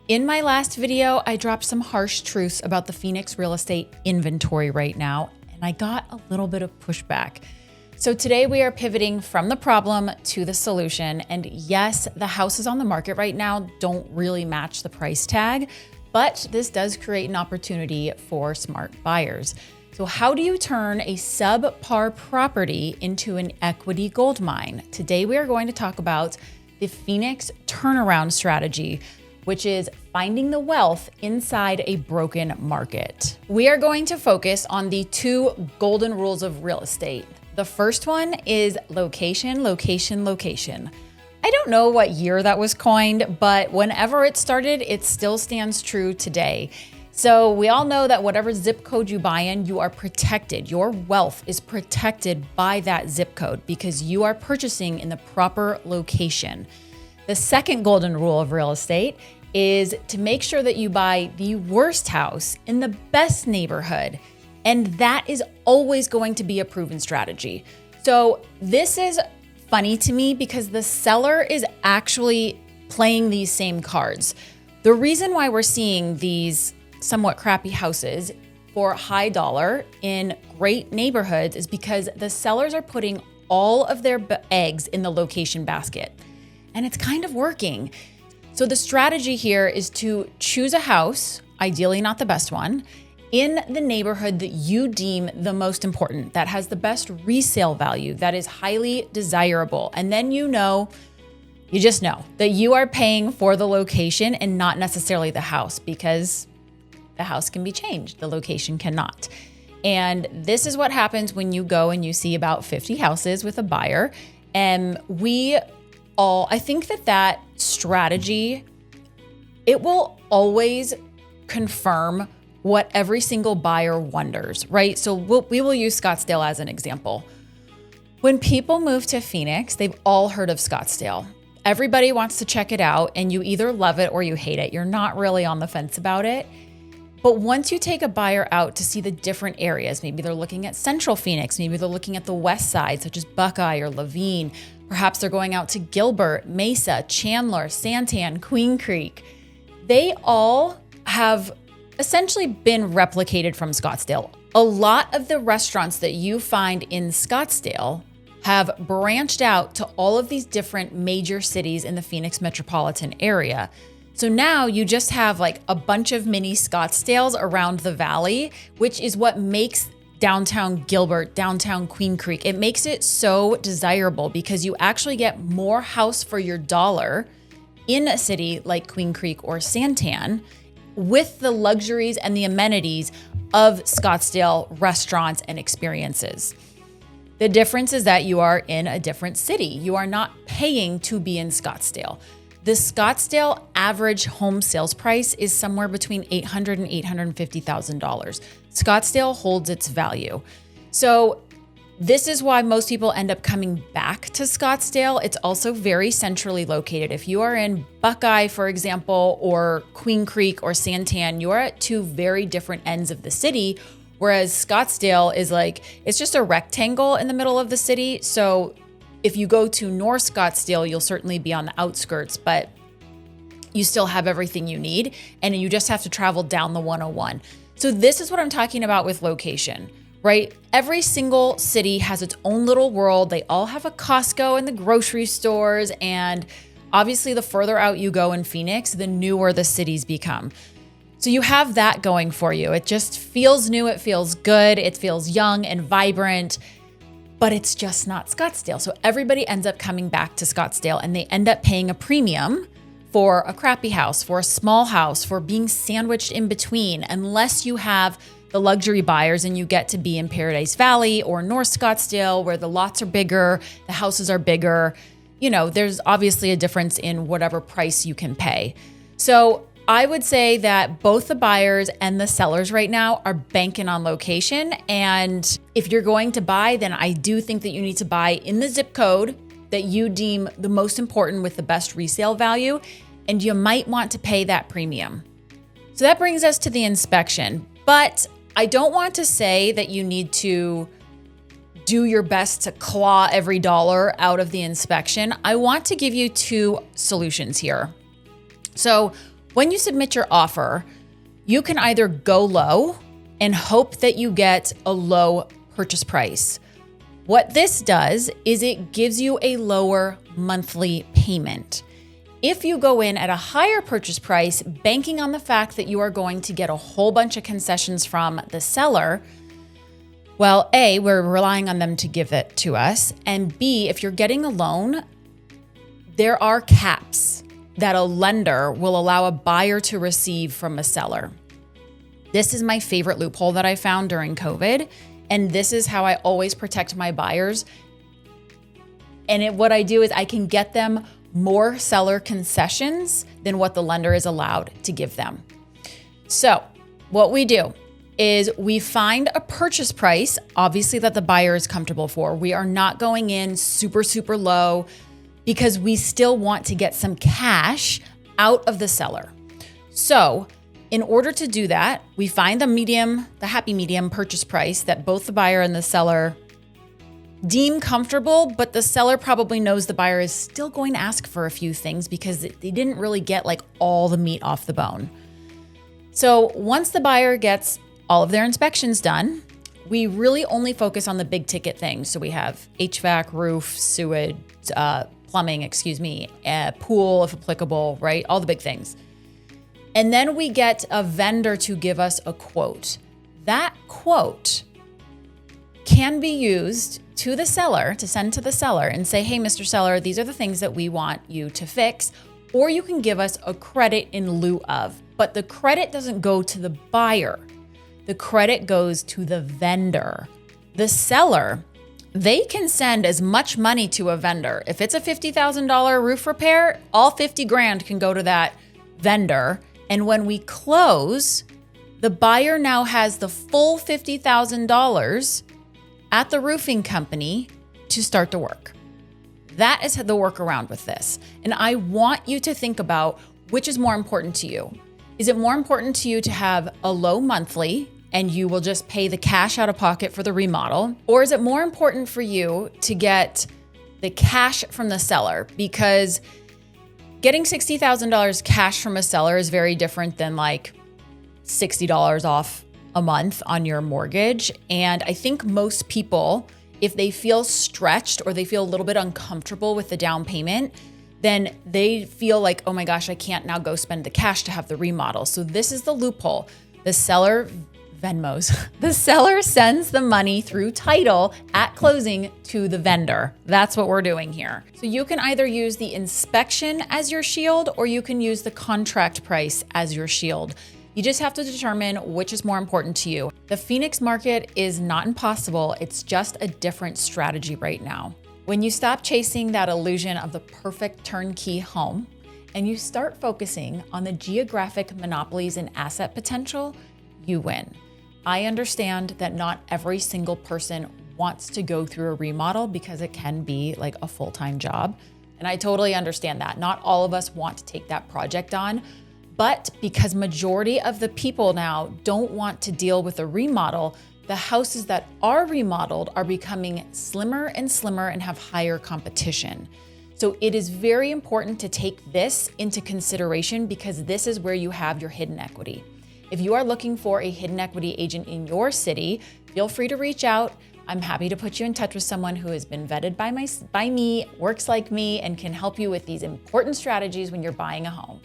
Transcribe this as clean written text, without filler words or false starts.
In my last video, I dropped some harsh truths about the Phoenix real estate inventory right now, and I got a little bit of pushback. So today we are pivoting from the problem to the solution. And yes, the houses on the market right now don't really match the price tag, but this does create an opportunity for smart buyers. So how do you turn a subpar property into an equity gold mine? Today we are going to talk about the Phoenix turnaround strategy, which is finding the wealth inside a broken market. We are going to focus on the two golden rules of real estate. The first one is location, location, location. I don't know what year that was coined, but whenever it started, it still stands true today. So we all know that whatever zip code you buy in, you are protected. Your wealth is protected by that zip code because you are purchasing in the proper location. The second golden rule of real estate is to make sure that you buy the worst house in the best neighborhood. And that is always going to be a proven strategy. So this is funny to me because the seller is actually playing these same cards. The reason why we're seeing these somewhat crappy houses for high dollar in great neighborhoods is because the sellers are putting all of their eggs in the location basket. And it's kind of working. So the strategy here is to choose a house, ideally not the best one, in the neighborhood that you deem the most important, that has the best resale value, that is highly desirable. And then you just know that you are paying for the location and not necessarily the house, because the house can be changed, the location cannot. And this is what happens when you go and you see about 50 houses with a buyer. And I think that strategy, it will always confirm what every single buyer wonders, right? So we will use Scottsdale as an example. When people move to Phoenix, they've all heard of Scottsdale. Everybody wants to check it out, and you either love it or you hate it. You're not really on the fence about it. But once you take a buyer out to see the different areas, maybe they're looking at Central Phoenix, maybe they're looking at the west side, such as Buckeye or Lavine. Perhaps they're going out to Gilbert, Mesa, Chandler, Santan, Queen Creek. They all have essentially been replicated from Scottsdale. A lot of the restaurants that you find in Scottsdale have branched out to all of these different major cities in the Phoenix metropolitan area. So now you just have like a bunch of mini Scottsdales around the valley, which is what makes downtown Gilbert, downtown Queen Creek. It makes it so desirable because you actually get more house for your dollar in a city like Queen Creek or Santan with the luxuries and the amenities of Scottsdale restaurants and experiences. The difference is that you are in a different city. You are not paying to be in Scottsdale. The Scottsdale average home sales price is somewhere between $800,000 and $850,000. Scottsdale holds its value. So this is why most people end up coming back to Scottsdale. It's also very centrally located. If you are in Buckeye, for example, or Queen Creek or Santan, you are at two very different ends of the city, whereas Scottsdale is it's just a rectangle in the middle of the city. So if you go to North Scottsdale, you'll certainly be on the outskirts, but you still have everything you need, and you just have to travel down the 101. So this is what I'm talking about with location, right? Every single city has its own little world. They all have a Costco and the grocery stores, and obviously the further out you go in Phoenix, the newer the cities become. So you have that going for you. It just feels new, it feels good, it feels young and vibrant, but it's just not Scottsdale. So everybody ends up coming back to Scottsdale, and they end up paying a premium for a crappy house, for a small house, for being sandwiched in between, unless you have the luxury buyers and you get to be in Paradise Valley or North Scottsdale, where the lots are bigger, the houses are bigger. There's obviously a difference in whatever price you can pay. So I would say that both the buyers and the sellers right now are banking on location. And if you're going to buy, then I do think that you need to buy in the zip code that you deem the most important with the best resale value. And you might want to pay that premium. So that brings us to the inspection. But I don't want to say that you need to do your best to claw every dollar out of the inspection. I want to give you two solutions here. So When you submit your offer, you can either go low and hope that you get a low purchase price. What this does is it gives you a lower monthly payment. If you go in at a higher purchase price, banking on the fact that you are going to get a whole bunch of concessions from the seller, well, A, we're relying on them to give it to us. And B, if you're getting a loan, there are caps that a lender will allow a buyer to receive from a seller. This is my favorite loophole that I found during COVID. And this is how I always protect my buyers. And what I do is I can get them more seller concessions than what the lender is allowed to give them. So what we do is we find a purchase price, obviously, that the buyer is comfortable for. We are not going in super, super low because we still want to get some cash out of the seller. So in order to do that, we find the happy medium purchase price that both the buyer and the seller deem comfortable, but the seller probably knows the buyer is still going to ask for a few things because they didn't really get like all the meat off the bone. So once the buyer gets all of their inspections done, we really only focus on the big ticket things. So we have HVAC, roof, sewage, plumbing, pool if applicable, right? All the big things. And then we get a vendor to give us a quote. That quote can be used to the seller, to send to the seller and say, hey, Mr. Seller, these are the things that we want you to fix. Or you can give us a credit in lieu of. But the credit doesn't go to the buyer. The credit goes to the vendor. The seller, they can send as much money to a vendor. If it's a $50,000 roof repair, all 50 grand can go to that vendor. And when we close, the buyer now has the full $50,000 at the roofing company to start the work. That is the workaround with this. And I want you to think about which is more important to you. Is it more important to you to have a low monthly and you will just pay the cash out of pocket for the remodel? Or is it more important for you to get the cash from the seller? Because getting $60,000 cash from a seller is very different than like $60 off a month on your mortgage. And I think most people, if they feel stretched or they feel a little bit uncomfortable with the down payment, then they feel like, oh my gosh, I can't now go spend the cash to have the remodel. So this is the loophole. The seller Venmos. The seller sends the money through title at closing to the vendor. That's what we're doing here. So you can either use the inspection as your shield or you can use the contract price as your shield. You just have to determine which is more important to you. The Phoenix market is not impossible. It's just a different strategy right now. When you stop chasing that illusion of the perfect turnkey home and you start focusing on the geographic monopolies and asset potential, you win. I understand that not every single person wants to go through a remodel because it can be like a full-time job. And I totally understand that. Not all of us want to take that project on, but because majority of the people now don't want to deal with a remodel, the houses that are remodeled are becoming slimmer and slimmer and have higher competition. So it is very important to take this into consideration because this is where you have your hidden equity. If you are looking for a hidden equity agent in your city, feel free to reach out. I'm happy to put you in touch with someone who has been vetted by me, works like me, and can help you with these important strategies when you're buying a home.